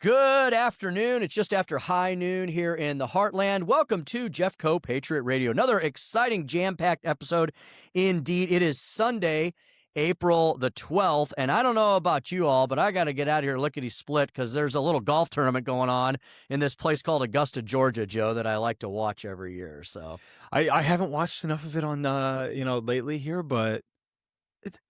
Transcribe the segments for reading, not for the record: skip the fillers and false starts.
Good afternoon. It's just after high noon here in the Heartland. Welcome to Jeffco Patriot Radio. Another exciting jam-packed episode indeed. It is Sunday, April the 12th, and I don't know about you all, but I got to get out of here lickety-split because there's a little golf tournament going on in this place called Augusta, Georgia, Joe, that I like to watch every year. So I haven't watched enough of it on lately here, but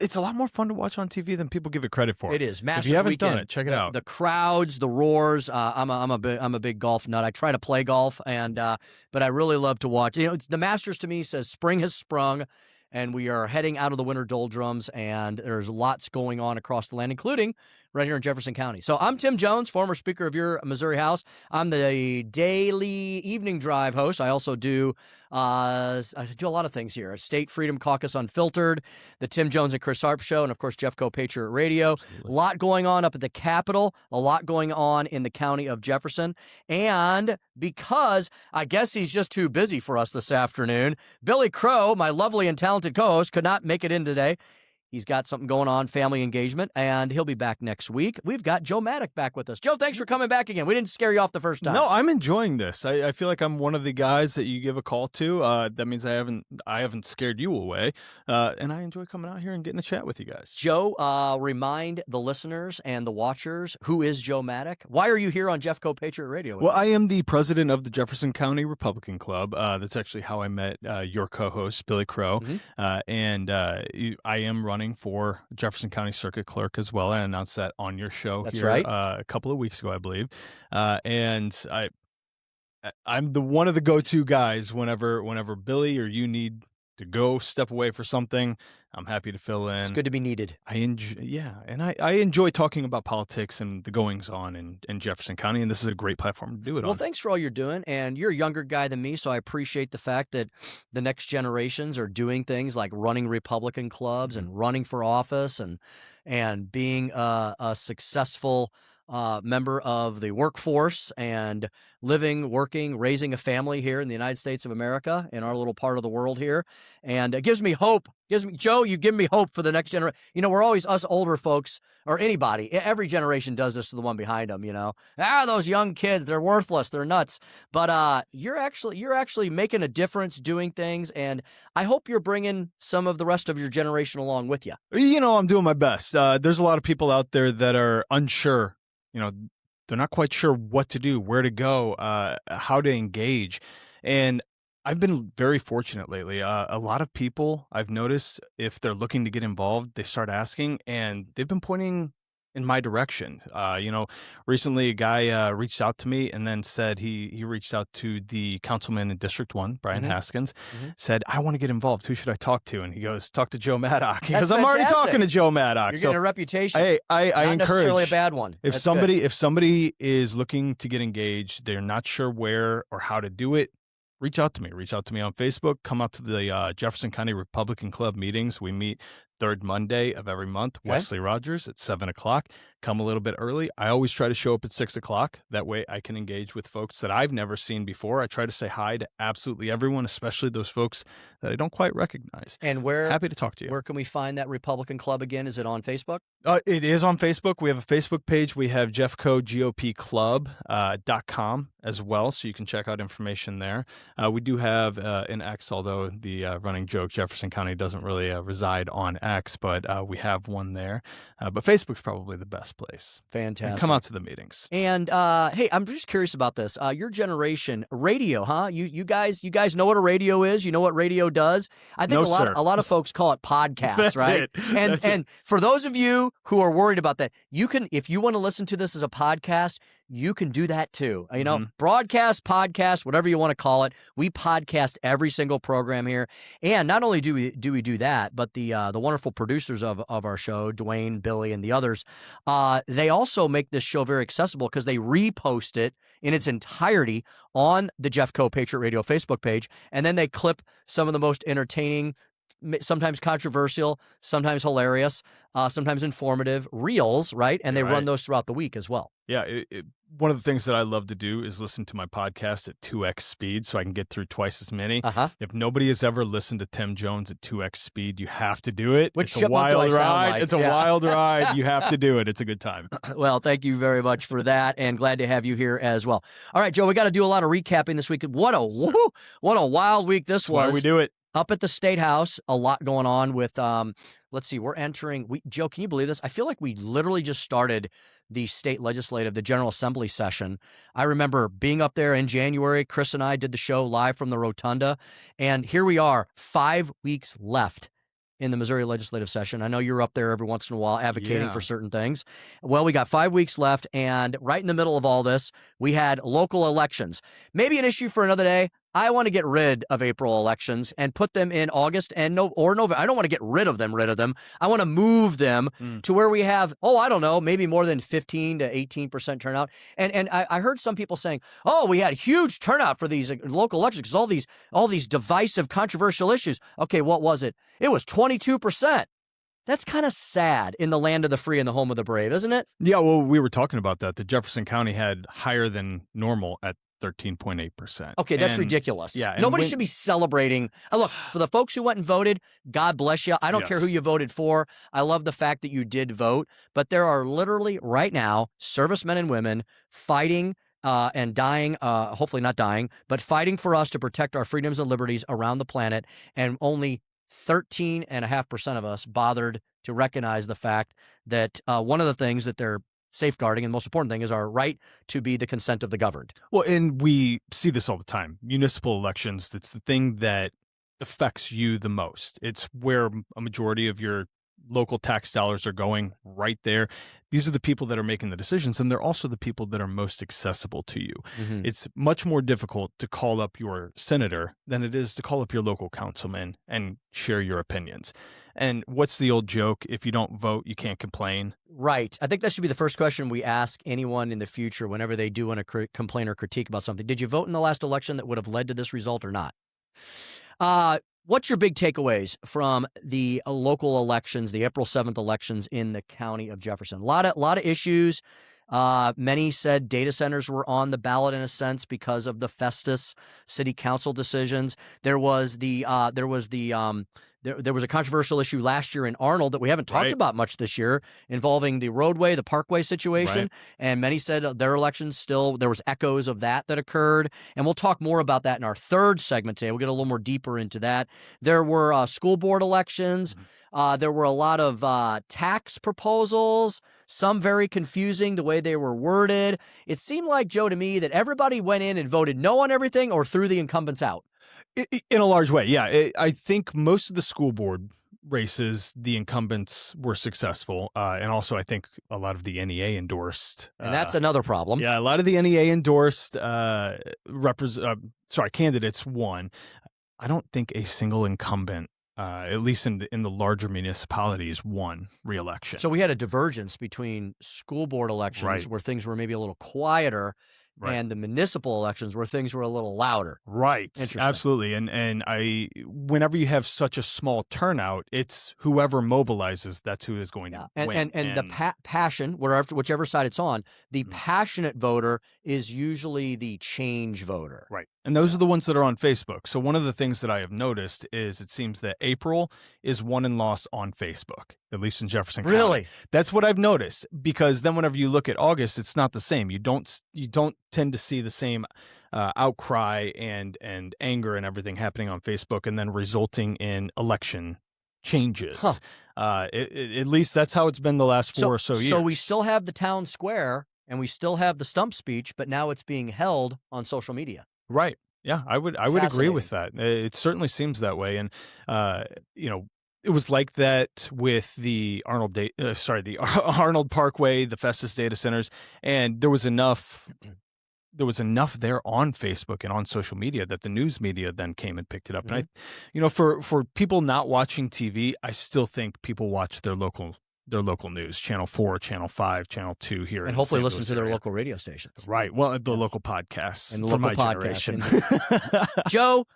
it's a lot more fun to watch on TV than people give it credit for. It is. Masters if you haven't weekend, done it, check it out. The crowds, the roars. I'm a big golf nut. I try to play golf, but I really love to watch. The Masters to me says spring has sprung, and we are heading out of the winter doldrums, and there's lots going on across the land, including right here in Jefferson County. So I'm Tim Jones, former Speaker of your Missouri House. I'm the daily evening drive host. I also do a lot of things here. State Freedom Caucus Unfiltered, the Tim Jones and Chris Harp Show, and of course Jeffco Patriot Radio. Absolutely. A lot going on up at the Capitol, a lot going on in the county of Jefferson. And because I guess he's just too busy for us this afternoon, Billy Crow, my lovely and talented co-host, could not make it in today. He's got something going on, family engagement, and he'll be back next week. We've got Joe Maddock back with us. Joe, thanks for coming back again. We didn't scare you off the first time. No, I'm enjoying this. I feel like I'm one of the guys that you give a call to. That means I haven't scared you away, and I enjoy coming out here and getting a chat with you guys. Joe, remind the listeners and the watchers, who is Joe Maddock? Why are you here on Jeffco Patriot Radio? Well, I am the president of the Jefferson County Republican Club. That's actually how I met your co-host, Billy Crow, and I am running for Jefferson County Circuit Clerk as well. I announced that on your show. That's here, right. A couple of weeks ago, I believe. And I'm one of the go-to guys whenever Billy or you need to go step away for something. I'm happy to fill in. It's good to be needed. I enjoy talking about politics and the goings-on in Jefferson County, and this is a great platform to do it on. Well, thanks for all you're doing, and you're a younger guy than me, so I appreciate the fact that the next generations are doing things like running Republican clubs and running for office and being a successful member of the workforce and living, working, raising a family here in the United States of America, in our little part of the world here. And it gives me hope. Joe, you give me hope for the next generation. We're always, us older folks, or anybody, every generation does this to the one behind them, those young kids, they're worthless, they're nuts. But you're actually making a difference, doing things, and I hope you're bringing some of the rest of your generation along with you. I'm doing my best. There's a lot of people out there that are unsure. They're not quite sure what to do, where to go, how to engage. And I've been very fortunate lately. A lot of people I've noticed, if they're looking to get involved, they start asking, and they've been pointing in my direction. Recently a guy reached out to me and then said he reached out to the councilman in District 1, Brian Haskins, said, I want to get involved. Who should I talk to? And he goes, talk to Joe Maddock. Because I'm already talking to Joe Maddock. You're getting a reputation. I encourage. Not necessarily a bad one. If somebody is looking to get engaged, they're not sure where or how to do it, reach out to me. Reach out to me on Facebook. Come out to the Jefferson County Republican Club meetings. We meet third Monday of every month. Okay. Wesley Rogers at 7:00. Come a little bit early. I always try to show up at 6:00. That way I can engage with folks that I've never seen before. I try to say hi to absolutely everyone, especially those folks that I don't quite recognize. And happy to talk to you. Where can we find that Republican Club again? Is it on Facebook? It is on Facebook. We have a Facebook page. We have jeffcogopclub.com as well, so you can check out information there. We do have an X, although the running joke, Jefferson County doesn't really reside on X, but we have one there. But Facebook's probably the best place. Fantastic. And come out to the meetings. And hey, I'm just curious about this. Your generation, radio, huh? You guys know what a radio is? You know what radio does? I think a lot of folks call it podcasts, That's right? It. And for those of you who are worried about that, you can, if you want to listen to this as a podcast, you can do that too. Broadcast, podcast, whatever you want to call it. We podcast every single program here. And not only do we do that, but the wonderful producers of our show, Dwayne, Billy, and the others, they also make this show very accessible because they repost it in its entirety on the Jeffco Patriot Radio Facebook page. And then they clip some of the most entertaining, sometimes controversial, sometimes hilarious, sometimes informative reels, right? And they run those throughout the week as well. Yeah, one of the things that I love to do is listen to my podcast at 2x speed so I can get through twice as many. If nobody has ever listened to Tim Jones at 2x speed, you have to do it. Which it's a wild ride. Like? It's a wild ride. You have to do it. It's a good time. Well, thank you very much for that, and glad to have you here as well. All right, Joe, we got to do a lot of recapping this week. What a wild week this was. Why we do it. Up at the State House, a lot going on with, let's see, we're entering, Joe, can you believe this? I feel like we literally just started the state legislative, the General Assembly session. I remember being up there in January. Chris and I did the show live from the Rotunda, and here we are, 5 weeks left in the Missouri legislative session. I know you're up there every once in a while advocating for certain things. Well, we got 5 weeks left, and right in the middle of all this, we had local elections. Maybe an issue for another day. I want to get rid of April elections and put them in August and November. I don't want to get rid of them. I want to move them to where we have, I don't know, maybe more than 15 to 18% turnout. And I heard some people saying, we had huge turnout for these local elections because all these divisive, controversial issues. Okay, what was it? It was 22%. That's kind of sad in the land of the free and the home of the brave, isn't it? Yeah, well, we were talking about that. The Jefferson County had higher than normal at 13.8%. Okay, that's ridiculous. Yeah, nobody should be celebrating. Look, for the folks who went and voted, God bless you. I don't care who you voted for. I love the fact that you did vote. But there are literally right now servicemen and women fighting and dying, hopefully not dying, but fighting for us to protect our freedoms and liberties around the planet. And only 13.5% of us bothered to recognize the fact that one of the things that they're safeguarding, and the most important thing, is our right to be the consent of the governed. Well, and we see this all the time. Municipal elections, that's the thing that affects you the most. It's where a majority of your local tax dollars are going, right there. These are the people that are making the decisions, and they're also the people that are most accessible to you. Mm-hmm. It's much more difficult to call up your senator than it is to call up your local councilman and share your opinions. And what's the old joke? If you don't vote, you can't complain. Right. I think that should be the first question we ask anyone in the future whenever they do want to complain or critique about something. Did you vote in the last election that would have led to this result or not? What's your big takeaways from the local elections, the April 7th elections in the county of Jefferson? A lot of issues. Many said data centers were on the ballot in a sense because of the Festus city council decisions. There was a controversial issue last year in Arnold that we haven't talked about much this year, involving the roadway, the parkway situation. Right. And many said their elections still, there was echoes of that occurred. And we'll talk more about that in our third segment today. We'll get a little more deeper into that. There were school board elections. There were a lot of tax proposals, some very confusing the way they were worded. It seemed like, Joe, to me, that everybody went in and voted no on everything or threw the incumbents out. In a large way, yeah. I think most of the school board races, the incumbents were successful. And also, I think a lot of the NEA endorsed. And that's another problem. Yeah, a lot of the NEA endorsed candidates won. I don't think a single incumbent, at least in the larger municipalities, won re-election. So we had a divergence between school board elections where things were maybe a little quieter and the municipal elections where things were a little louder. Right. Interesting. Absolutely. And whenever you have such a small turnout, it's whoever mobilizes, that's who is going to win. And the passion, whichever side it's on, the passionate voter is usually the change voter. Right. And those are the ones that are on Facebook. So one of the things that I have noticed is it seems that April is won and lost on Facebook, at least in Jefferson County. Really? That's what I've noticed, because then whenever you look at August, it's not the same. You don't tend to see the same outcry and anger and everything happening on Facebook and then resulting in election changes. At least that's how it's been the last 4 or so years. So we still have the town square and we still have the stump speech, but now it's being held on social media. Right. Yeah, I would agree with that. It certainly seems that way. And, it was like that with the Arnold Parkway, the Festus data centers, and there was enough there on Facebook and on social media that the news media then came and picked it up. And for people not watching TV, I still think people watch their local news, Channel 4, Channel 5, Channel 2 here. And hopefully listen to their local radio stations. Right. Well, the local podcasts and the for local my generation. Joe,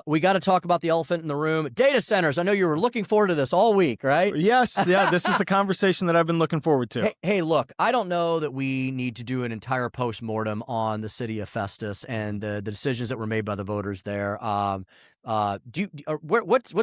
We got to talk about the elephant in the room. Data centers. I know you were looking forward to this all week, right? Yes. Yeah. This is the conversation that I've been looking forward to. Hey, look, I don't know that we need to do an entire postmortem on the city of Festus and the decisions that were made by the voters there. What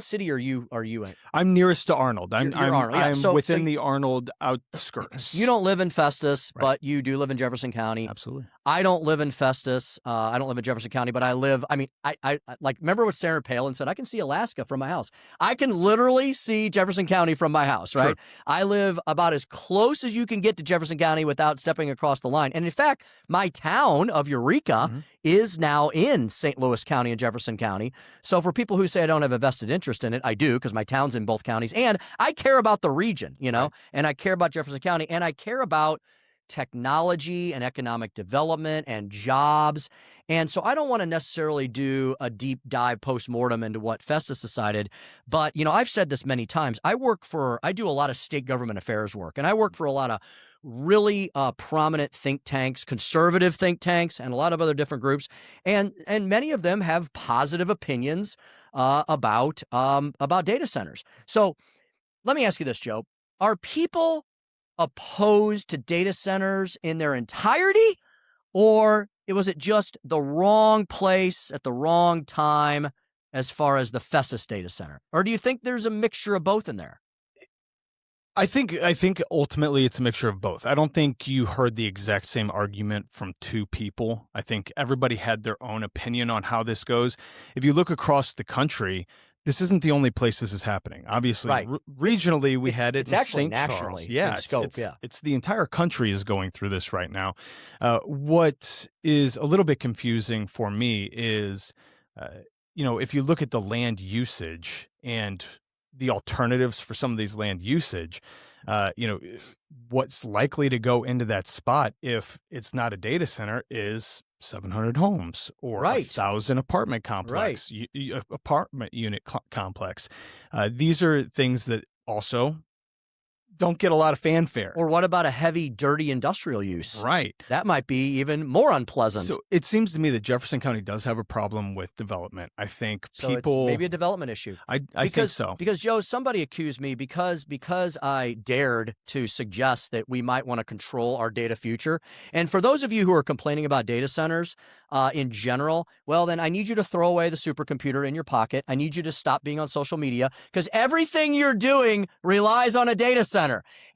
city are you in? I'm nearest to Arnold. I'm Arnold. Yeah. I'm within the Arnold outskirts. You don't live in Festus, Right. but you do live in Jefferson County. Absolutely. I don't live in Festus. I don't live in Jefferson County, but I like, remember what Sarah Palin said? I can see Alaska from my house. I can literally see Jefferson County from my house, right? Sure. I live about as close as you can get to Jefferson County without stepping across the line. And in fact, my town of Eureka is now in St. Louis County and Jefferson County. So for people who say I don't have a vested interest in it, I do, because my town's in both counties. And I care about the region, Right. and I care about Jefferson County, and I care about technology and economic development and jobs. And so I don't want to necessarily do a deep dive postmortem into what Festus decided. But, I've said this many times. I do a lot of state government affairs work, and I work for a lot of really prominent think tanks, conservative think tanks, and a lot of other different groups. And many of them have positive opinions about data centers. So let me ask you this, Joe. Are people opposed to data centers in their entirety, or was it just the wrong place at the wrong time as far as the Festus data center? Or do you think there's a mixture of both in there? I think ultimately it's a mixture of both. I don't think you heard the exact same argument from two people. I think everybody had their own opinion on how this goes. If you look across the country, this isn't the only place this is happening. Obviously, right. Regionally, we had it it's in actually St. nationally. Charles. Yeah, in scope, it's the entire country is going through this right now. What is a little bit confusing for me is, if you look at the land usage and the alternatives for some of these land usage, what's likely to go into that spot if it's not a data center is 700 homes or 1,000 apartment complex, apartment unit complex. These are things that also don't get a lot of fanfare. Or what about a heavy, dirty industrial use? Right. That might be even more unpleasant. So it seems to me that Jefferson County does have a problem with development. I think so it's maybe a development issue. I think so. Because, Joe, somebody accused me because I dared to suggest that we might want to control our data future. And for those of you who are complaining about data centers in general, well, then I need you to throw away the supercomputer in your pocket. I need you to stop being on social media, because everything you're doing relies on a data center.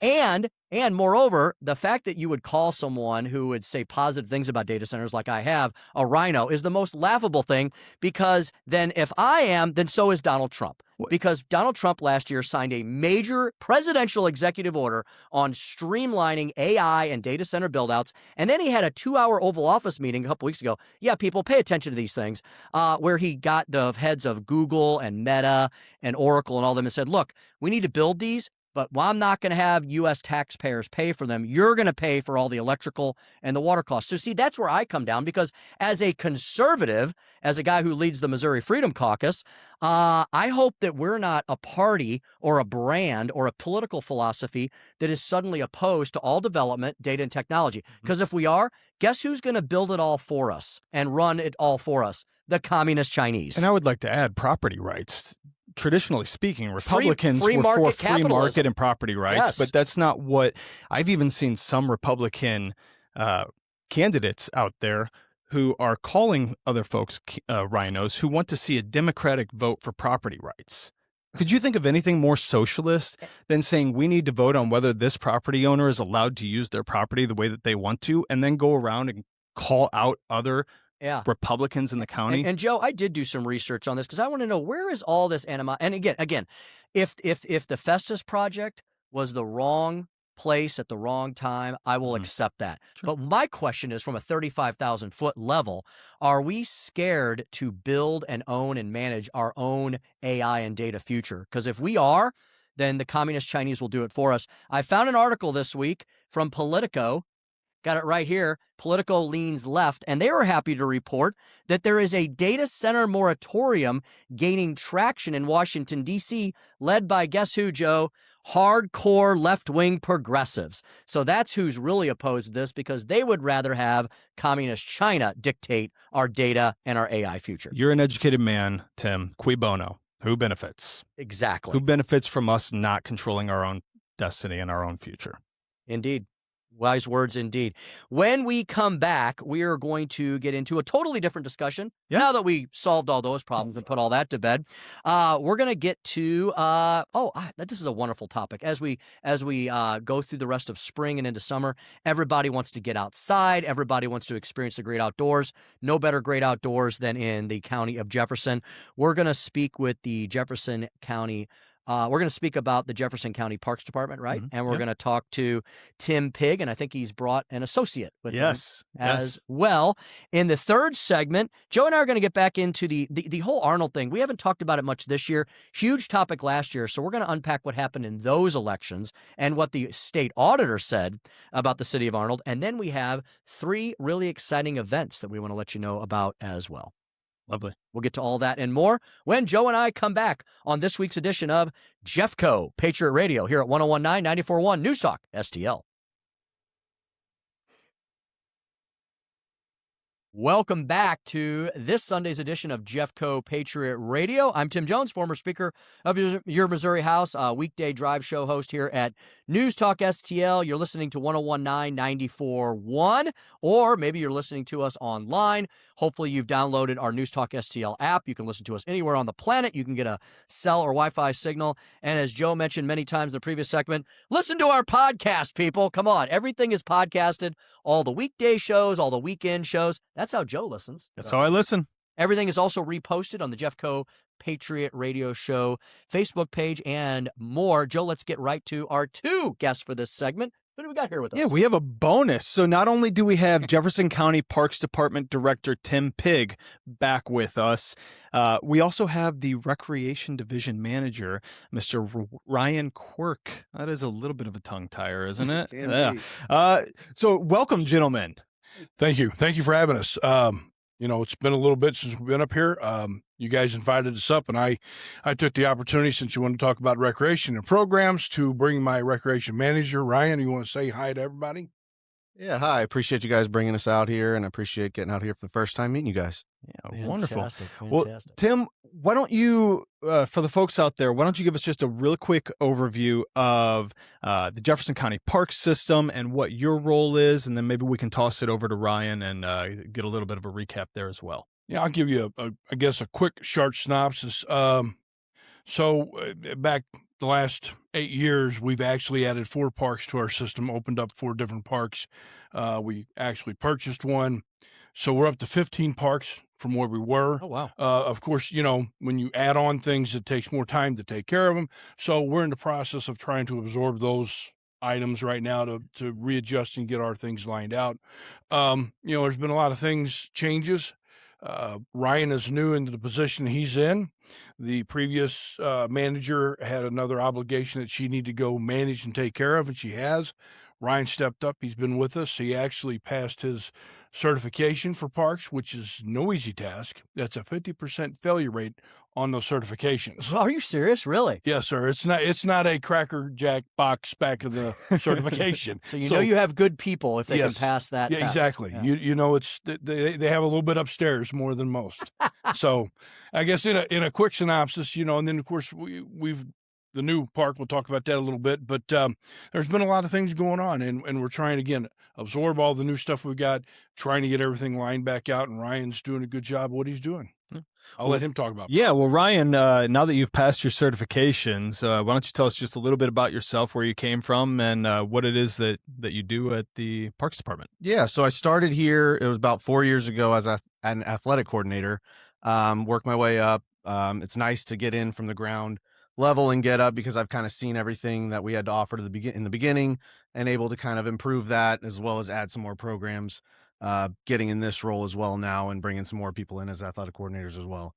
And moreover, the fact that you would call someone who would say positive things about data centers like I have a rhino is the most laughable thing, because then if I am, then so is Donald Trump. Because Donald Trump last year signed a major presidential executive order on streamlining AI and data center buildouts. And then he had a 2-hour Oval Office meeting a couple weeks ago. Yeah, people, pay attention to these things, where he got the heads of Google and Meta and Oracle and all them and said, look, we need to build these, but I'm not going to have U.S. taxpayers pay for them. You're going to pay for all the electrical and the water costs. So see, that's where I come down, because as a conservative, as a guy who leads the Missouri Freedom Caucus, I hope that we're not a party or a brand or a political philosophy that is suddenly opposed to all development, data, and technology. Because if we are, guess who's going to build it all for us and run it all for us? The communist Chinese. And I would like to add property rights. Traditionally speaking, Republicans free were for free capitalism. market and property rights, Yes. but that's not what I've even seen some Republican candidates out there who are calling other folks rhinos who want to see a Democratic vote for property rights. Could you think of anything more socialist than saying we need to vote on whether this property owner is allowed to use their property the way that they want to, and then go around and call out other Republicans in the county? And Joe, I did do some research on this, because I want to know, where is all this animosity? And again, if the Festus project was the wrong place at the wrong time, I will accept that. Sure. But my question is, from a 35,000-foot level, are we scared to build and own and manage our own AI and data future? Because if we are, then the communist Chinese will do it for us. I found an article this week from Politico. Got it right here. Politico leans left, and they were happy to report that there is a data center moratorium gaining traction in Washington, D.C., led by, guess who, Joe? hardcore left-wing progressives. So that's who's really opposed to this, because they would rather have communist China dictate our data and our AI future. You're an educated man, Tim. Cui bono? Who benefits? Exactly. Who benefits from us not controlling our own destiny and our own future? Indeed. Wise words indeed. When we come back, we are going to get into a totally different discussion. Yeah. Now that we solved all those problems and put all that to bed, we're going to get to this is a wonderful topic. As we go through the rest of spring and into summer, everybody wants to get outside. Everybody wants to experience the great outdoors. No better great outdoors than in the county of Jefferson. We're going to speak with the Jefferson County. We're going to speak about the Jefferson County Parks Department, right? And we're going to talk to Tim Pigg, and I think he's brought an associate with him as well. In the third segment, Joe and I are going to get back into the whole Arnold thing. We haven't talked about it much this year. Huge topic last year, so we're going to unpack what happened in those elections and what the state auditor said about the city of Arnold. And then we have 3 really exciting events that we want to let you know about as well. Lovely. We'll get to all that and more when Joe and I come back on this week's edition of Jeffco Patriot Radio here at 101.9 94.1 News Talk STL. Welcome back to this Sunday's edition of Jeffco Patriot Radio. I'm Tim Jones, former Speaker of your Missouri House, weekday drive show host here at News Talk STL. You're listening to 101.9 94.1, or maybe you're listening to us online. Hopefully you've downloaded our News Talk STL app. You can listen to us anywhere on the planet. You can get a cell or Wi-Fi signal. And as Joe mentioned many times in the previous segment, listen to our podcast, people. Come on. Everything is podcasted. All the weekday shows, all the weekend shows. That's how Joe listens. That's how I listen. Everything is also reposted on the Jeffco Patriot Radio Show Facebook page and more. Joe, let's get right to our 2 guests for this segment. Who do we got here with us? Yeah, we have a bonus. So not only do we have Jefferson County Parks Department Director Tim Pigg back with us, we also have the Recreation Division Manager, Mr. Ryan Quirk. That is a little bit of a tongue tire, isn't it? Yeah. So welcome, gentlemen. Thank you. Thank you for having us. It's been a little bit since we've been up here. You guys invited us up, and I took the opportunity, since you want to talk about recreation and programs, to bring my recreation manager, Ryan. You want to say hi to everybody? Yeah, hi. I appreciate you guys bringing us out here, and I appreciate getting out here for the first time meeting you guys. Yeah, wonderful. Fantastic. Well, Tim, why don't you, for the folks out there, why don't you give us just a real quick overview of the Jefferson County Park System and what your role is, and then maybe we can toss it over to Ryan and get a little bit of a recap there as well. Yeah, I'll give you, a quick, short synopsis. Back the last 8 years, we've actually added 4 parks to our system, opened up 4 different parks. We actually purchased one. So we're up to 15 parks from where we were. Oh, wow. Of course, when you add on things, it takes more time to take care of them. So we're in the process of trying to absorb those items right now to readjust and get our things lined out. There's been a lot of changes. Ryan is new into the position he's in. The previous manager had another obligation that she needed to go manage and take care of, and she has. Ryan stepped up. He's been with us. He actually passed his certification for parks, which is no easy task. That's a 50% failure rate on those certifications. Are you serious? Really? Yes, sir. It's not a Cracker Jack box back of the certification. So you have good people if they can pass that test. Exactly. Yeah. It's they have a little bit upstairs more than most. So I guess in a quick synopsis, and then of course we've the new park, we'll talk about that a little bit, but there's been a lot of things going on, and we're trying to, again, absorb all the new stuff we've got, trying to get everything lined back out, and Ryan's doing a good job of what he's doing. I'll let him talk about it. Yeah, well, Ryan, now that you've passed your certifications, why don't you tell us just a little bit about yourself, where you came from, and what it is that you do at the Parks Department? Yeah, so I started here, it was about 4 years ago as an athletic coordinator, worked my way up. It's nice to get in from the ground level and get up, because I've kind of seen everything that we had to offer in the beginning and able to kind of improve that, as well as add some more programs, getting in this role as well now and bringing some more people in as athletic coordinators as well.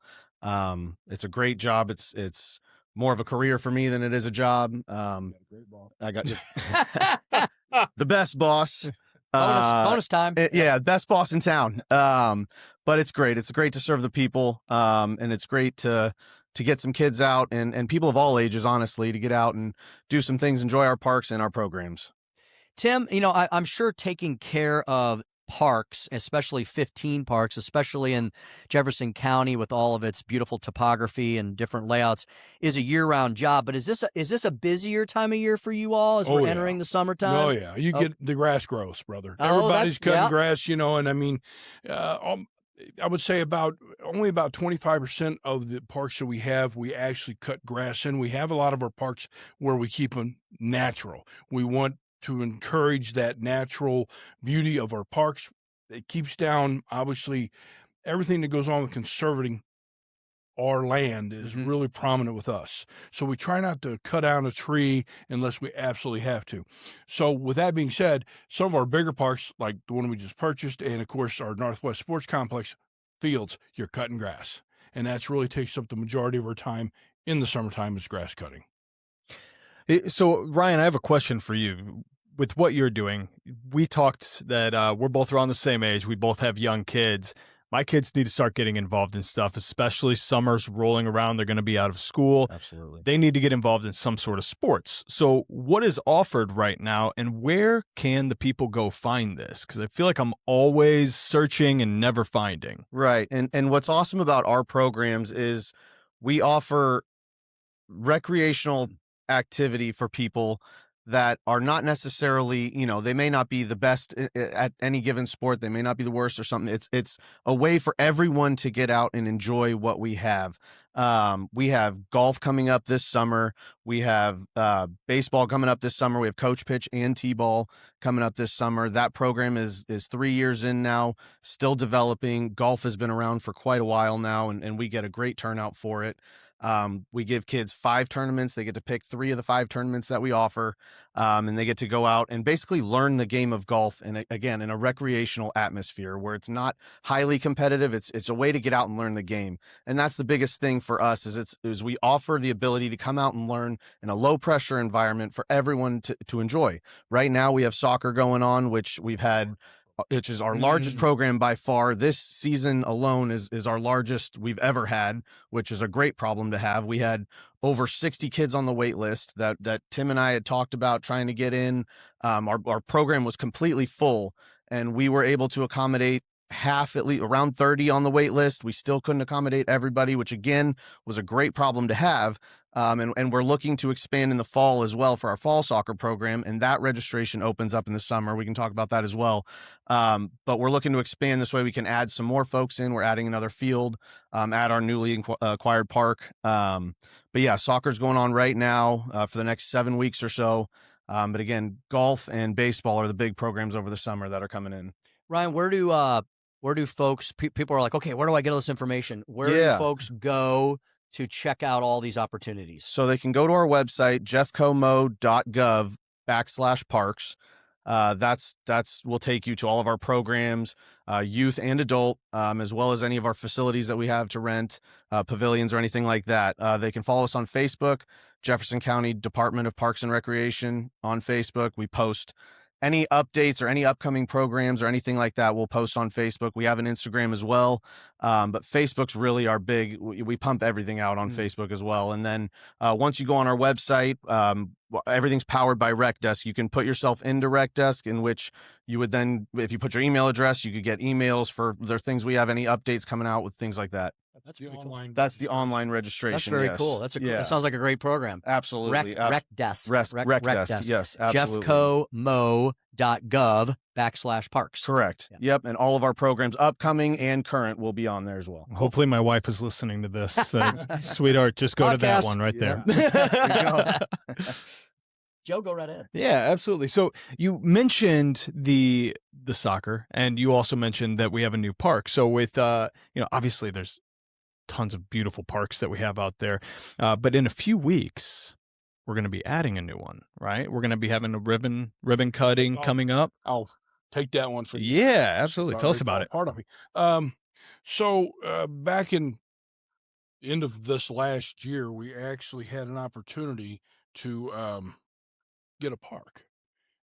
It's a great job. It's more of a career for me than it is a job. I got the best boss. Bonus time. Best boss in town. But it's great. It's great to serve the people. And it's great to to get some kids out and people of all ages, honestly, to get out and do some things, enjoy our parks and our programs. Tim, I'm sure taking care of parks, especially 15 parks, especially in Jefferson County with all of its beautiful topography and different layouts, is a year-round job. But is this a busier time of year for you all as we're entering the summertime? Oh yeah, you get the grass grows, brother. Oh, Everybody's cutting yeah. grass, and I mean, I would say only about 25% of the parks that we have, we actually cut grass in. We have a lot of our parks where we keep them natural. We want to encourage that natural beauty of our parks. It keeps down, obviously, everything that goes on with conserving our land is really prominent with us. So we try not to cut down a tree unless we absolutely have to. So with that being said, some of our bigger parks, like the one we just purchased, and of course our Northwest Sports Complex fields, you're cutting grass. And that's really takes up the majority of our time in the summertime is grass cutting. So, Ryan, I have a question for you. With what you're doing, we talked that we're both around the same age. We both have young kids. My kids need to start getting involved in stuff, especially summer's rolling around. They're going to be out of school. Absolutely. They need to get involved in some sort of sports. So what is offered right now, and where can the people go find this? Because I feel like I'm always searching and never finding. Right. And what's awesome about our programs is we offer recreational activity for people that are not necessarily, they may not be the best at any given sport. They may not be the worst or something. It's a way for everyone to get out and enjoy what we have. We have golf coming up this summer. We have baseball coming up this summer. We have coach pitch and t-ball coming up this summer. That program is 3 years in now, still developing. Golf has been around for quite a while now, and we get a great turnout for it. We give kids 5 tournaments. They get to pick 3 of the 5 tournaments that we offer, and they get to go out and basically learn the game of golf. And again, in a recreational atmosphere where it's not highly competitive, it's a way to get out and learn the game. And that's the biggest thing for us is we offer the ability to come out and learn in a low pressure environment for everyone to enjoy. Right now we have soccer going on, which is our largest program by far. This season alone is our largest we've ever had, which is a great problem to have. We had over 60 kids on the wait list that Tim and I had talked about trying to get in. Our program was completely full, and we were able to accommodate half, at least around 30 on the wait list. We still couldn't accommodate everybody, which again was a great problem to have. And we're looking to expand in the fall as well for our fall soccer program, and that registration opens up in the summer. We can talk about that as well. But we're looking to expand this way. We can add some more folks in. We're adding another field at our newly acquired park. But yeah, soccer's going on right now for the next 7 weeks or so. But again, golf and baseball are the big programs over the summer that are coming in. Ryan, where do folks, people are like, okay, where do I get all this information? Where do folks go to check out all these opportunities? So they can go to our website, jeffcomo.gov/parks. That's will take you to all of our programs, youth and adult, as well as any of our facilities that we have to rent, pavilions or anything like that. They can follow us on Facebook, Jefferson County Department of Parks and Recreation on Facebook. We post any updates or any upcoming programs or anything like that, we'll post on Facebook. We have an Instagram as well, but Facebook's really our big, we pump everything out on Facebook as well. And then once you go on our website, everything's powered by RecDesk. You can put yourself into RecDesk, in which you would then, if you put your email address, you could get emails for the things we have, any updates coming out with things like that. That's pretty cool. That's the online registration. That's very cool. That sounds like a great program. Absolutely. RecDesk. RecDesk. Yes, absolutely. jeffcomo.gov/parks. Correct. Yeah. Yep. And all of our programs, upcoming and current, will be on there as well. Hopefully my wife is listening to this. Sweetheart, just go to that one right there. Joe, go right ahead. Yeah, absolutely. So you mentioned the soccer, and you also mentioned that we have a new park. So with obviously there's tons of beautiful parks that we have out there, but in a few weeks we're going to be adding a new one, right? We're going to be having a ribbon cutting coming up. I'll take that one for you. Yeah, absolutely. Tell us about it. Part of me. So back in the end of this last year, we actually had an opportunity to get a park,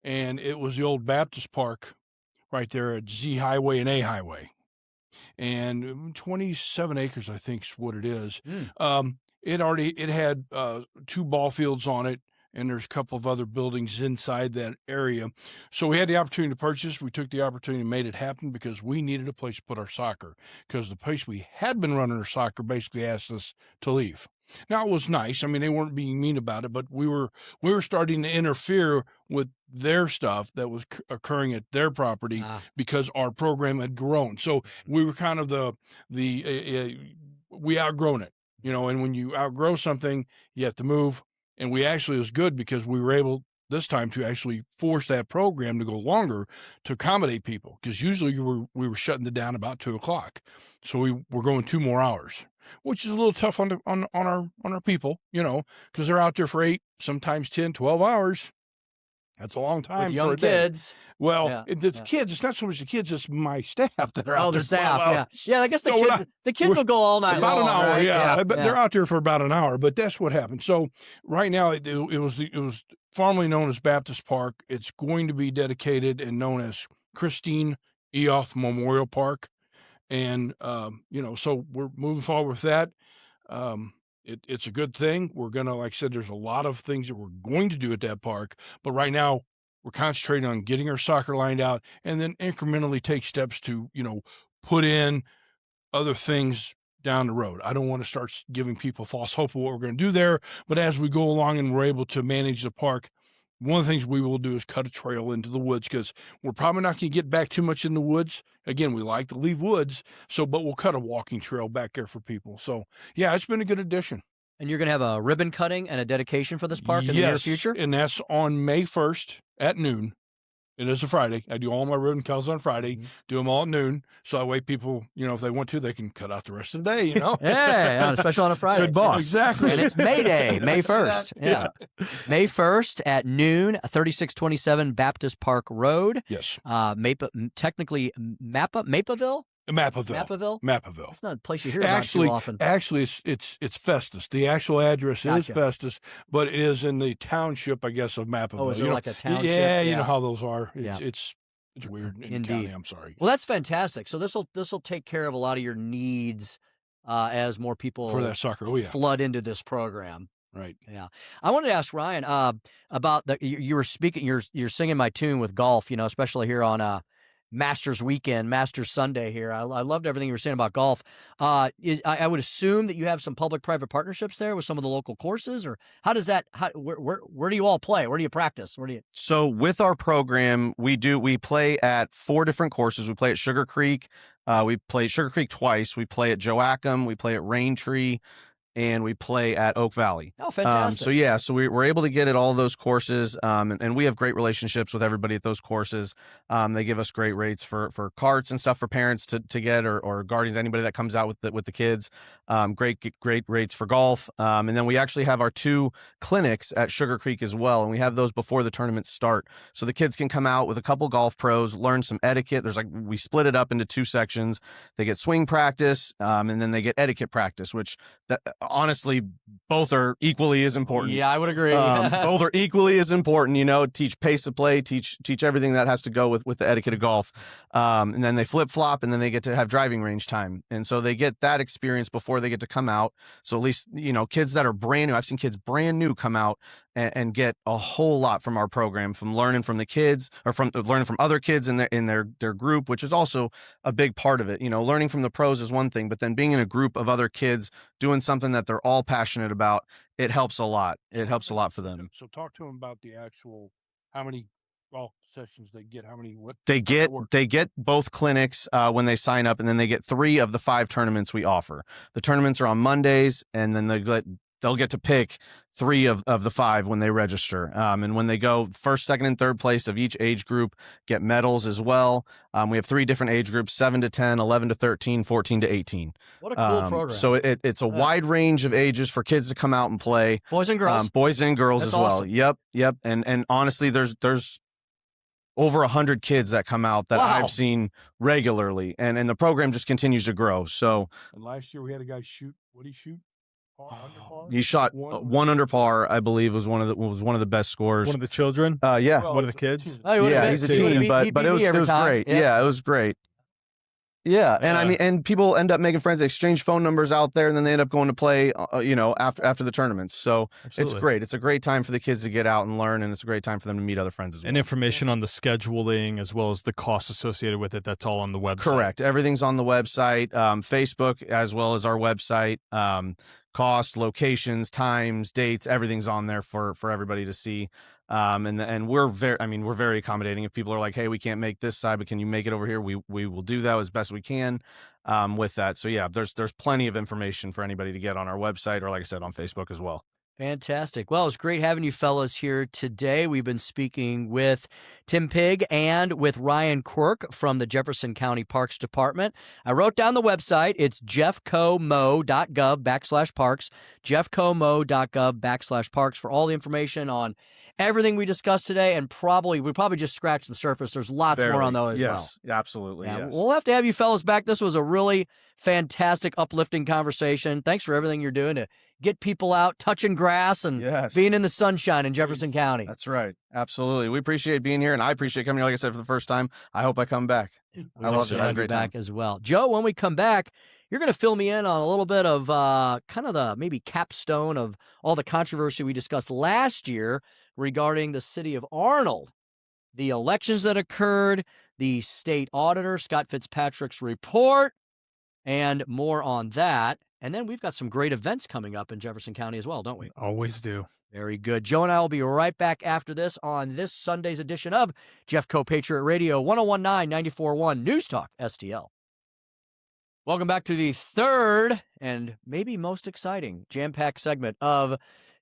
and it was the old Baptist Park right there at Z Highway and A Highway, and 27 acres, I think, is what it is. it had 2 ball fields on it, and there's a couple of other buildings inside that area. So we had the opportunity to purchase. We took the opportunity and made it happen because we needed a place to put our soccer, because the place we had been running our soccer basically asked us to leave. Now, it was nice. I mean, they weren't being mean about it, but we were starting to interfere with their stuff that was occurring at their property because our program had grown. So we were kind of we outgrown it, and when you outgrow something, you have to move. And we actually, it was good because we were able this time to actually force that program to go longer to accommodate people. Because usually we were shutting it down about 2:00. So we were going 2 more hours, which is a little tough on our people, because they're out there for 8, sometimes 10, 12 hours. That's a long time With young for a day. kids. Well, the kids, it's not so much the kids, it's my staff that are out Oh, there. the staff, yeah. I guess the So kids will go all night about long. an hour, right? yeah. But they're out there for about an hour. But that's what happened. So right now, it was formerly known as Baptist Park. It's going to be dedicated and known as Christine Eoth Memorial Park, and so we're moving forward with that. It's a good thing. We're gonna, like I said, there's a lot of things that we're going to do at that park, but right now we're concentrating on getting our soccer lined out, and then incrementally take steps to put in other things down the road. I don't want to start giving people false hope of what we're going to do there, but as we go along and we're able to manage the park, one of the things we will do is cut a trail into the woods, because we're probably not going to get back too much in the woods. Again, we like to leave woods, but we'll cut a walking trail back there for people. So yeah, it's been a good addition. And you're going to have a ribbon cutting and a dedication for this park in the near future? And that's on May 1st at noon. It is a Friday. I do all my ribbon cuts on Friday, do them all at noon. So that way people, if they want to, they can cut out the rest of the day, Yeah, especially on a Friday. Good boss. Exactly. And it's May Day, May 1st. Yeah. May 1st at noon, 3627 Baptist Park Road. Yes. Technically, Mapaville? Mapaville. That's not a place you hear about too often. Actually, it's Festus. The actual address is Festus, but it is in the township, I guess, of Mapaville. Oh, is there like a township? Yeah, you know how those are. It's Yeah. weird in Indeed. county. I'm sorry. Well, that's fantastic. So this will take care of a lot of your needs as more people For that soccer. Oh, yeah. flood into this program. Right. Yeah. I wanted to ask Ryan about you were speaking. You're singing my tune with golf. Especially here on Masters weekend, Masters Sunday here. I loved everything you were saying about golf. I would assume that you have some public-private partnerships there with some of the local courses, or how does that? Where do you all play? Where do you practice? So with our program, we play at 4 different courses. We play at Sugar Creek. We play at Sugar Creek twice. We play at Joachim. We play at Raintree. And we play at Oak Valley. Oh, fantastic. So we're able to get at all those courses, and we have great relationships with everybody at those courses. They give us great rates for carts and stuff for parents to get, or guardians, anybody that comes out with the kids. Great rates for golf. And then we actually have our 2 clinics at Sugar Creek as well, and we have those before the tournaments start. So the kids can come out with a couple golf pros, learn some etiquette. We split it up into 2 sections. They get swing practice, and then they get etiquette practice, which honestly, both are equally as important. Yeah, I would agree. Both are equally as important. Teach pace of play, teach everything that has to go with the etiquette of golf. And then they flip flop, and then they get to have driving range time, and so they get that experience before they get to come out. So at least kids that are brand new. I've seen kids brand new come out and get a whole lot from our program, from learning from the kids, or from learning from other kids in their group, which is also a big part of it. Learning from the pros is one thing, but then being in a group of other kids doing something that they're all passionate about, it helps a lot. It helps a lot for them. So talk to them about the actual, how many golf sessions they get, what they get both clinics when they sign up, and then they get 3 of the 5 tournaments we offer. The tournaments are on Mondays, and then they'll get to pick 3 of the 5 when they register. And when they go, first, second, and third place of each age group get medals as well. We have 3 different age groups: 7 to 10, 11 to 13, 14 to 18. What a cool program. So it's a wide range of ages for kids to come out and play. Boys and girls. Boys and girls That's as well. awesome. Yep. And honestly, there's over 100 kids that come out that I've seen regularly, and the program just continues to grow. So, and last year we had a guy shoot. What did he shoot? He shot 1 under par, I believe, was one of the best scores. One of the children? Yeah. One of the kids? Oh, he's a teen, but it was great. Yeah, it was great. Yeah, and I Yeah. mean, and people end up making friends. They exchange phone numbers out there, and then they end up going to play, after the tournaments. So it's Absolutely. great. It's a great time for the kids to get out and learn, and it's a great time for them to meet other friends as well. And information on the scheduling as well as the costs associated with it, that's all on the website. Correct. Everything's on the website, Facebook, as well as our website. Cost, locations, times, dates, everything's on there for everybody to see. And we're very accommodating. If people are like, hey, we can't make this side, but can you make it over here? We will do that as best we can with that. So yeah, there's plenty of information for anybody to get on our website, or like I said, on Facebook as well. Fantastic. Well, it's great having you fellas here today. We've been speaking with Tim Pigg and with Ryan Quirk from the Jefferson County Parks Department. I wrote down the website. It's jeffcomo.gov/parks, jeffcomo.gov/parks for all the information on everything we discussed today. And we probably just scratched the surface. There's lots more on those as well. Yes, absolutely. Yeah, Yes. we'll have to have you fellas back. This was a really fantastic, uplifting conversation. Thanks for everything you're doing to get people out touching grass and Yes. being in the sunshine in Jefferson County. That's right. Absolutely. We appreciate being here, and I appreciate coming here, like I said, for the first time. I hope I come back. I loved it. I had a great time. Back as well. Joe, when we come back, you're going to fill me in on a little bit of kind of the maybe capstone of all the controversy we discussed last year regarding the city of Arnold, the elections that occurred, the state auditor, Scott Fitzpatrick's report, and more on that. And then we've got some great events coming up in Jefferson County as well, don't we? Always do. Very good. Joe and I will be right back after this on this Sunday's edition of Jeffco Patriot Radio 1019 94.1 News Talk STL. Welcome back to the third and maybe most exciting jam-packed segment of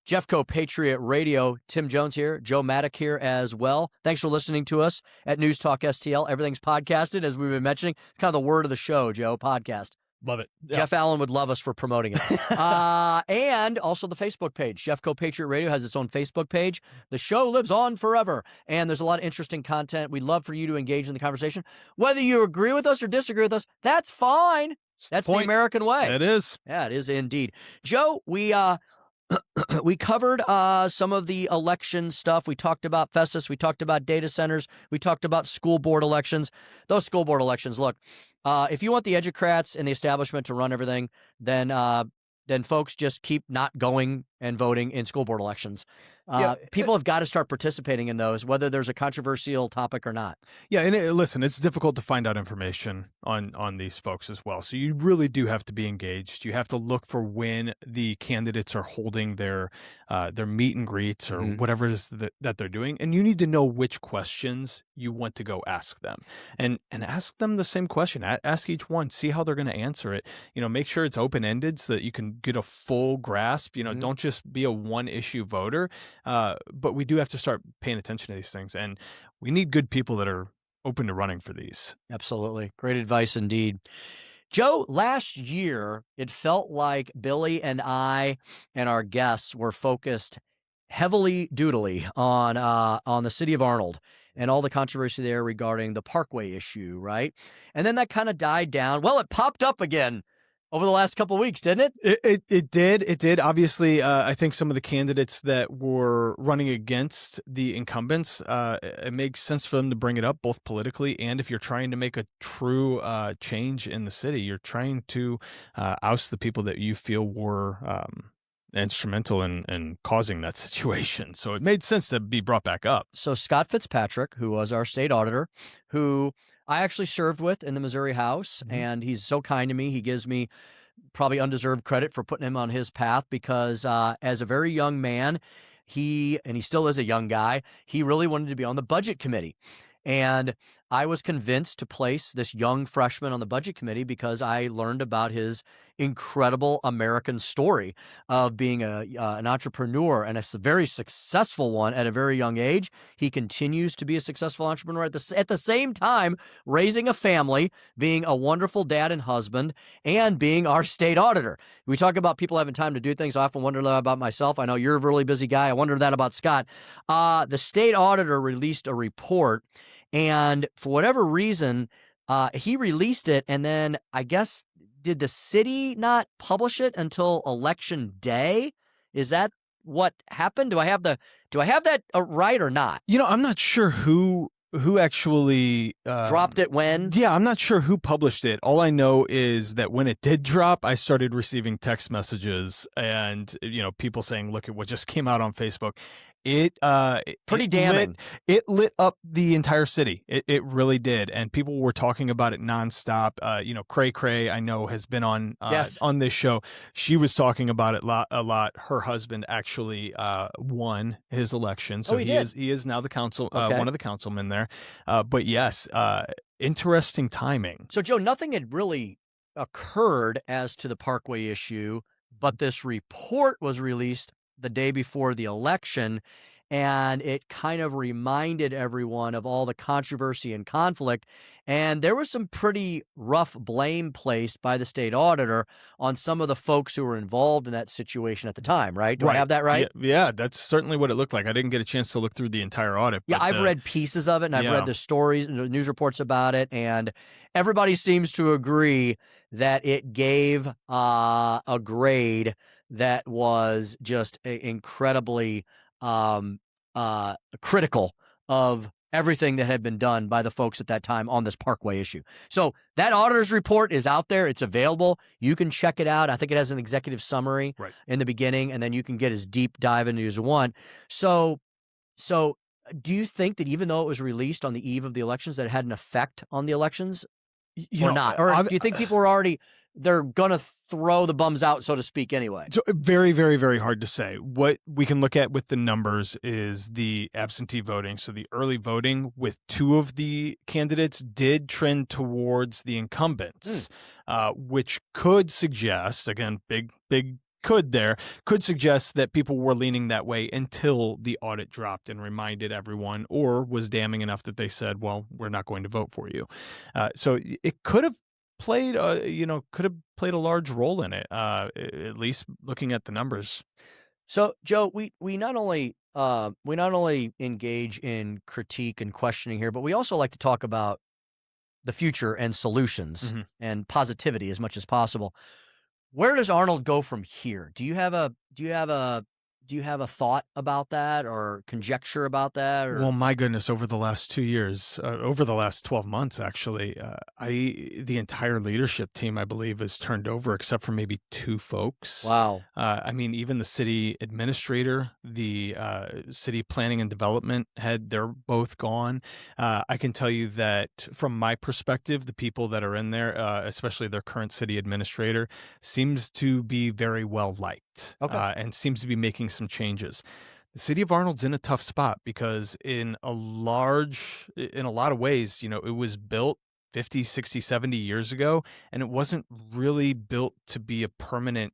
Jeffco Patriot Radio. Tim Jones here, Joe Maddock here as well. Thanks for listening to us at News Talk STL. Everything's podcasted, as we've been mentioning. It's kind of the word of the show, Joe, podcast. Love it. Yeah. Jeff Allen would love us for promoting it. And also the Facebook page. Jeffco Patriot Radio has its own Facebook page. The show lives on forever, and there's a lot of interesting content. We'd love for you to engage in the conversation. Whether you agree with us or disagree with us, that's fine. That's the American way. It is. Yeah, it is indeed. Joe, we covered some of the election stuff. We talked about Festus. We talked about data centers. We talked about school board elections. Those school board elections, look, if you want the educrats and the establishment to run everything, then folks just keep not going and voting in school board elections. People have got to start participating in those, whether there's a controversial topic or not. Yeah, and listen, it's difficult to find out information on these folks as well. So you really do have to be engaged. You have to look for when the candidates are holding their meet and greets or whatever it is that they're doing, and you need to know which questions you want to go ask them, and ask them the same question. Ask each one, see how they're going to answer it. Make sure it's open ended so that you can get a full grasp. Don't just be a one issue voter. But we do have to start paying attention to these things, and we need good people that are open to running for these. Absolutely. Great advice indeed. Joe, last year, it felt like Billy and I and our guests were focused heavily doodly on the city of Arnold and all the controversy there regarding the Parkway issue, right? And then that kind of died down. Well, it popped up again over the last couple of weeks, didn't it? It did. Obviously, I think some of the candidates that were running against the incumbents, it makes sense for them to bring it up, both politically and if you're trying to make a true change in the city. You're trying to oust the people that you feel were instrumental in causing that situation. So it made sense to be brought back up. So Scott Fitzpatrick, who was our state auditor, who I actually served with in the Missouri House, and he's so kind to me. He gives me probably undeserved credit for putting him on his path because as a very young man, he still is a young guy, he really wanted to be on the budget committee. And I was convinced to place this young freshman on the budget committee because I learned about his incredible American story of being an entrepreneur, and a very successful one at a very young age. He continues to be a successful entrepreneur at the same time, raising a family, being a wonderful dad and husband, and being our state auditor. We talk about people having time to do things. I often wonder that about myself. I know you're a really busy guy. I wonder that about Scott. The state auditor released a report, and for whatever reason, he released it, and then I guess, did the city not publish it until election day? Is that what happened? Do I have that right or not? I'm not sure who who actually Dropped it when? Yeah, I'm not sure who published it. All I know is that when it did drop, I started receiving text messages and people saying, "Look at what just came out on Facebook." Pretty damning. It lit up the entire city. It really did, and people were talking about it nonstop. Cray Cray, I know, has been on Yes. on this show. She was talking about it a lot. Her husband actually won his election, so he did? he is now the council Okay. one of the councilmen there. But yes, interesting timing. So, Joe, nothing had really occurred as to the Parkway issue, but this report was released the day before the election, and it kind of reminded everyone of all the controversy and conflict. And there was some pretty rough blame placed by the state auditor on some of the folks who were involved in that situation at the time, right? Do I have that right? Yeah, that's certainly what it looked like. I didn't get a chance to look through the entire audit. Yeah, but I've read pieces of it, and I've read the stories and the news reports about it, and everybody seems to agree that it gave a grade that was just incredibly critical of everything that had been done by the folks at that time on this Parkway issue. So that auditor's report is out there. It's available. You can check it out. I think it has an executive summary in the beginning, and then you can get as deep dive into as you want. So do you think that even though it was released on the eve of the elections, that it had an effect on the elections or not? Or do you think people were already, they're going to throw the bums out, so to speak, anyway? So very, very, very hard to say. What we can look at with the numbers is the absentee voting. So the early voting with two of the candidates did trend towards the incumbents, which could suggest, again, big could suggest that people were leaning that way until the audit dropped and reminded everyone, or was damning enough that they said, well, we're not going to vote for you. So it could have played a large role in it, at least looking at the numbers. So, Joe, we not only engage in critique and questioning here, but we also like to talk about the future and solutions and positivity as much as possible. Where does Arnold go from here? Do you have a thought about that, or conjecture about that? Or? Well, my goodness, over the last 2 years, over the last 12 months, actually, the entire leadership team, I believe, is turned over except for maybe two folks. Wow. I mean, even the city administrator, the city planning and development head, they're both gone. I can tell you that from my perspective, the people that are in there, especially their current city administrator, seems to be very well liked. And seems to be making some changes. The city of Arnold's in a tough spot because in a lot of ways, it was built 50, 60, 70 years ago, and it wasn't really built to be a permanent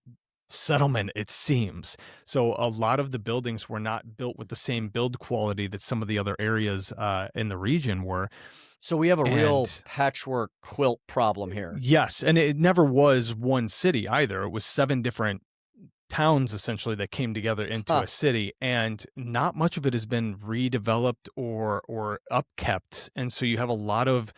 settlement, it seems. So a lot of the buildings were not built with the same build quality that some of the other areas in the region were. So we have a real patchwork quilt problem here. Yes, and it never was one city either. It was 7 different towns essentially that came together into a city, and not much of it has been redeveloped or upkept. And so you have a lot of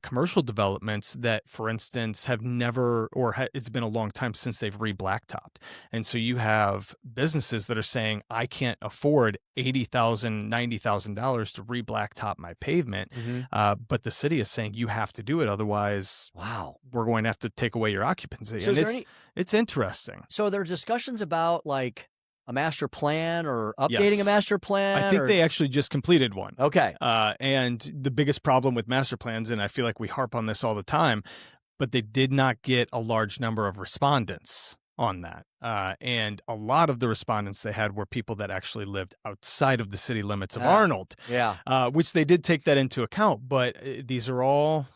commercial developments that, for instance, have never, it's been a long time since they've re-blacktopped. And so you have businesses that are saying, I can't afford $80,000, $90,000 to re-blacktop my pavement. But the city is saying you have to do it. Otherwise, we're going to have to take away your occupancy. So and it's interesting. So there are discussions about like a master plan or updating a master plan? I think they actually just completed one. Okay. And the biggest problem with master plans, and I feel like we harp on this all the time, but they did not get a large number of respondents on that. And a lot of the respondents they had were people that actually lived outside of the city limits of Arnold. Which they did take that into account. But these are all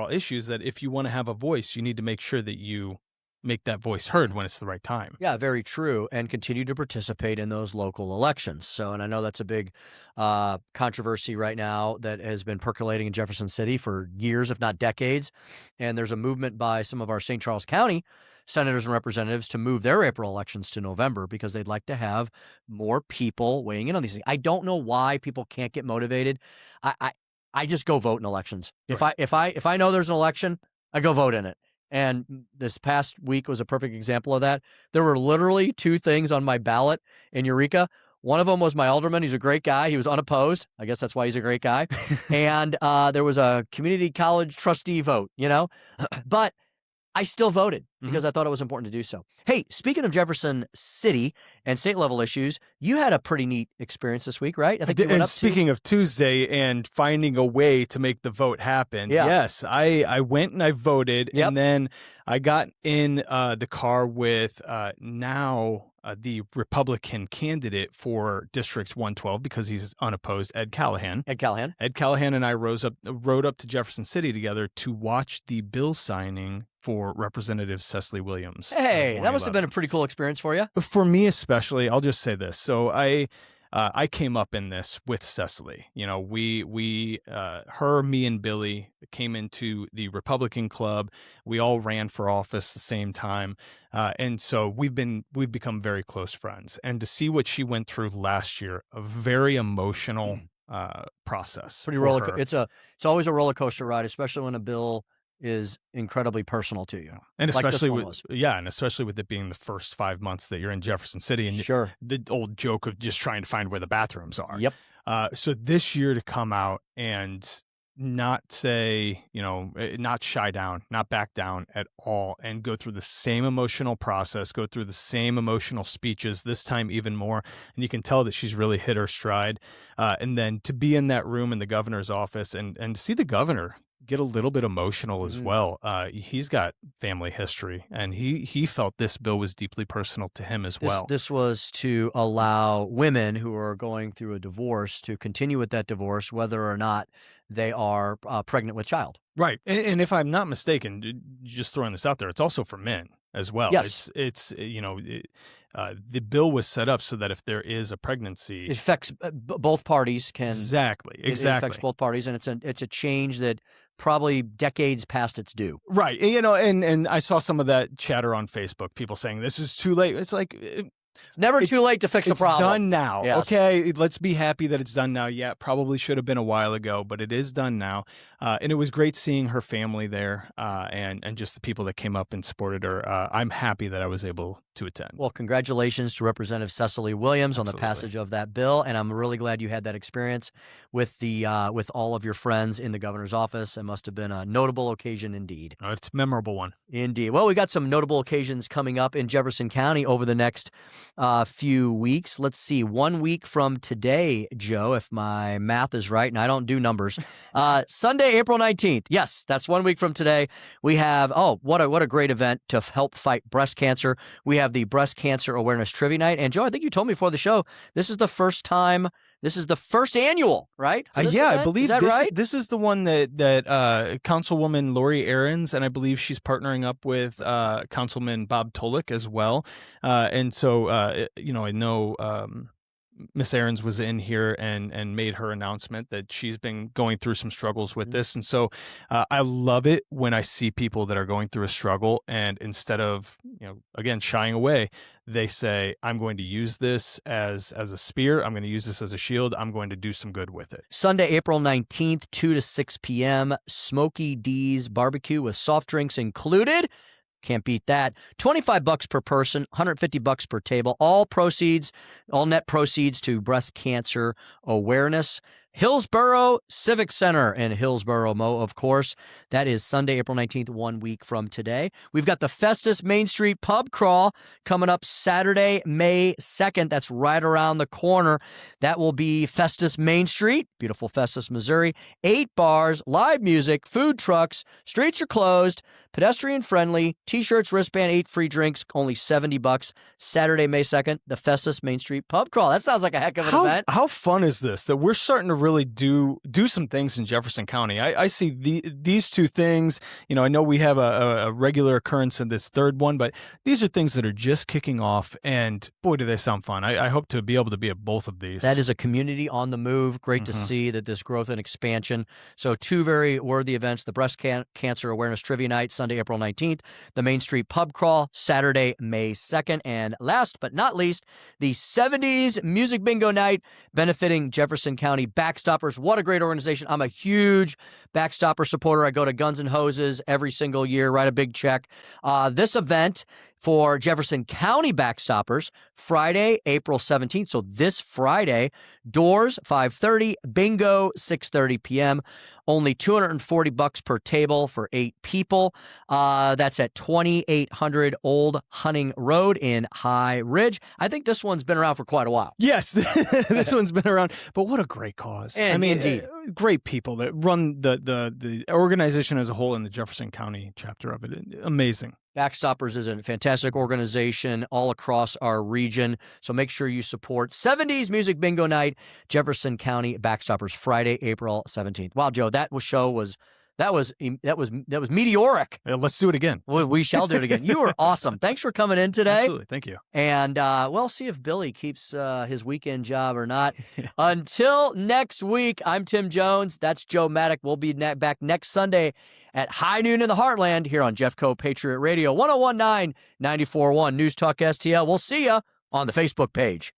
issues that if you want to have a voice, you need to make sure that you make that voice heard when it's the right time. Yeah, very true. And continue to participate in those local elections. So, and I know that's a big controversy right now that has been percolating in Jefferson City for years, if not decades. And there's a movement by some of our St. Charles County senators and representatives to move their April elections to November because they'd like to have more people weighing in on these things. I don't know why people can't get motivated. I just go vote in elections. Right. If I know there's an election, I go vote in it. And this past week was a perfect example of that. There were literally 2 things on my ballot in Eureka. One of them was my alderman. He's a great guy. He was unopposed. I guess that's why he's a great guy. And there was a community college trustee vote, but I still voted because I thought it was important to do so. Hey, speaking of Jefferson City and state level issues, you had a pretty neat experience this week, right? I think you went and up speaking of Tuesday and finding a way to make the vote happen, yes, I went and I voted, and then I got in the car with the Republican candidate for District 112 because he's unopposed, Ed Callahan. Ed Callahan. Ed Callahan and I rode up to Jefferson City together to watch the bill signing for Representative Cecily Williams. Hey, that must have been a pretty cool experience for you. For me especially, I'll just say this. So I came up in this with Cecily. Her, me, and Billy came into the Republican club. We all ran for office the same time, and so we've become very close friends. And to see what she went through last year, a very emotional process. Pretty roller. It's always a roller coaster ride, especially when a bill is incredibly personal to you. And especially and especially with it being the first 5 months that you're in Jefferson City, and the old joke of just trying to find where the bathrooms are. Yep. So this year to come out and not say, not shy down, not back down at all, and go through the same emotional process, go through the same emotional speeches, this time even more. And you can tell that she's really hit her stride. And then to be in that room in the governor's office and to see the governor get a little bit emotional as well. He's got family history, and he felt this bill was deeply personal to him as well. This was to allow women who are going through a divorce to continue with that divorce, whether or not they are pregnant with child. Right. And if I'm not mistaken, just throwing this out there, it's also for men as well. Yes. The bill was set up so that if there is a pregnancy, it affects both parties. Exactly. It affects both parties, and it's a change that probably decades past its due. Right. And I saw some of that chatter on Facebook, people saying this is too late. It's like, it's never too late to fix a problem. It's done now. Yes. Okay, let's be happy that it's done now. Yeah, it probably should have been a while ago, but it is done now. And it was great seeing her family there and just the people that came up and supported her. I'm happy that I was able to attend. Well, congratulations to Representative Cecily Williams on the passage of that bill, and I'm really glad you had that experience with with all of your friends in the governor's office. It must have been a notable occasion indeed. Oh, it's a memorable one. Indeed. Well, we got some notable occasions coming up in Jefferson County over the next few weeks. Let's see, 1 week from today, Joe, if my math is right, and I don't do numbers. Sunday, April 19th. Yes, that's 1 week from today. We have, what a great event to help fight breast cancer. We have the Breast Cancer Awareness Trivia Night. And Joe, I think you told me before the show, this is the first annual, right? I believe is that right? This is the one that Councilwoman Lori Ahrens, and I believe she's partnering up with Councilman Bob Tolick as well. And so, I know Miss Ahrens was in here and made her announcement that she's been going through some struggles with this. And so I love it when I see people that are going through a struggle, and instead of, again, shying away, they say, I'm going to use this as a spear. I'm going to use this as a shield. I'm going to do some good with it. Sunday, April 19th, 2 to 6 p.m., Smokey D's barbecue with soft drinks included. Can't beat that. $25 per person, $150 per table. All net proceeds to breast cancer awareness. Hillsborough Civic Center in Hillsborough, Mo, of course. That is Sunday, April 19th, 1 week from today. We've got the Festus Main Street Pub Crawl coming up Saturday, May 2nd. That's right around the corner. That will be Festus Main Street, beautiful Festus, Missouri. 8 bars, live music, food trucks, streets are closed, pedestrian friendly, t-shirts, wristband, 8 free drinks, only $70. Saturday, May 2nd, the Festus Main Street Pub Crawl. That sounds like a heck of an event. How fun is this that we're starting to really do some things in Jefferson County? I see these two things. I know we have a regular occurrence in this third one, but these are things that are just kicking off, and boy, do they sound fun. I hope to be able to be at both of these. That is a community on the move. Great to see that this growth and expansion. So 2 very worthy events, the Breast Cancer Awareness Trivia Night, Sunday, April 19th, the Main Street Pub Crawl, Saturday, May 2nd, and last but not least, the 70s Music Bingo Night, benefiting Jefferson County Backstoppers. What a great organization. I'm a huge Backstopper supporter. I go to Guns N' Hoses every single year, write a big check. This event For Jefferson County Backstoppers, Friday, April 17th. So this Friday, doors 5:30, bingo 6:30 p.m. Only $240 per table for 8 people. That's at 2800 Old Hunting Road in High Ridge. I think this one's been around for quite a while. Yes, this one's been around, but what a great cause. And I mean, indeed. Great people that run the organization as a whole in the Jefferson County chapter of it. Amazing. Backstoppers is a fantastic organization all across our region. So make sure you support 70s Music Bingo Night, Jefferson County Backstoppers, Friday, April 17th. Wow, Joe, that was meteoric. Yeah, let's do it again. We shall do it again. You were awesome. Thanks for coming in today. Absolutely. Thank you. And we'll see if Billy keeps his weekend job or not. Until next week, I'm Tim Jones. That's Joe Maddock. We'll be back next Sunday at high noon in the Heartland here on Jeffco Patriot Radio, 1019 94.1 News Talk STL. We'll see you on the Facebook page.